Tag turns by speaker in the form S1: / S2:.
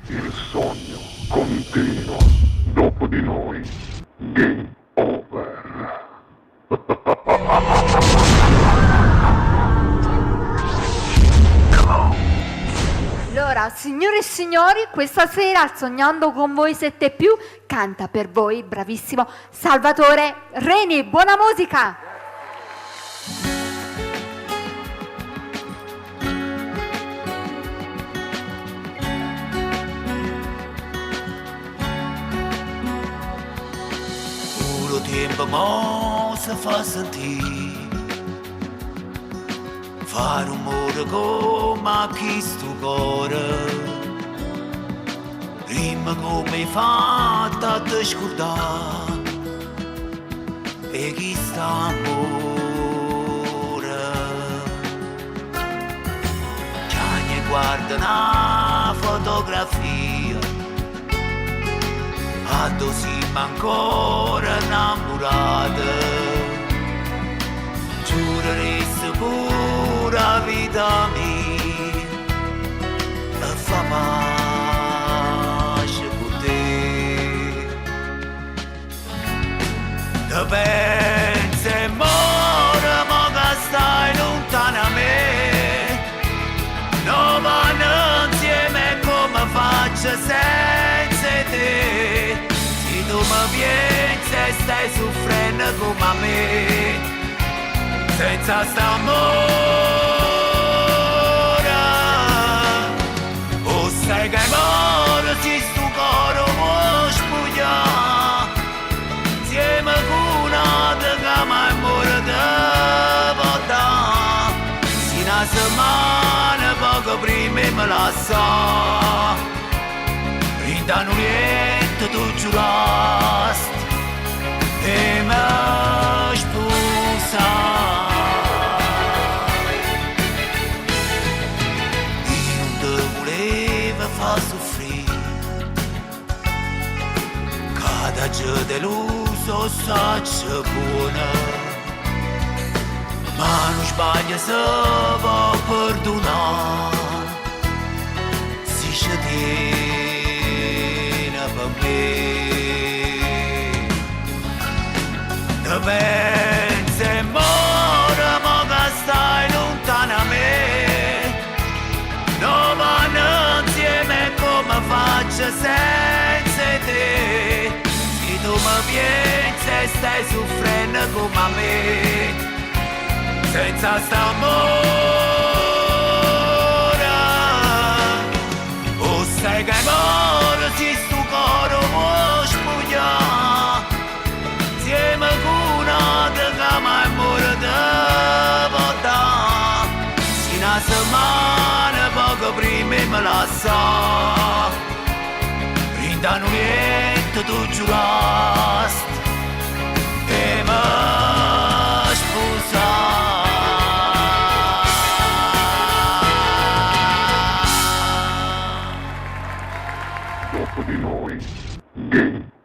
S1: Il sogno continua. Dopo di noi, game over.
S2: Allora, signore e signori, questa sera Sognando con voi 7 più canta per voi il bravissimo Salvatore Reni. Buona musica!
S3: Puro tempo mo si fa sentire, fa rumore come chi sto cuore, rima come fatta a te scordare, e chi sta amore. Chiani guarda una fotografia, quando siamo ancora innamorati, giureresti pura vita mia e fa pace con te. Te pensi e muore, ma che stai lontano a me, non vanno insieme come faccio senza te. Tu mi vieni se stai soffrendo come me, senza st'amore. O sai che muore se sto cuore vuoi spugliare, insieme con un'altra che mai muore da votare. Si una settimana poco prima me la sa, ridano niente tu giurasti e mi spusai. Io non te volevo far soffrire, cada giorno deluso saccia buona, ma non sbaglia se va perdonare, si sceglie per me. Te pensi e muore, ma che stai lontano a me, non vanno insieme come faccio senza te. Se tu mi vieni se stai soffrendo come me, senza st'amore. O sai che muore se sto cuore vuoi spugliare, insieme con un'altra che mai muore da votare. Si una settimana poco prima me la sa, rindano niente tu giurasti e mi spusai.
S1: Dopo di noi, game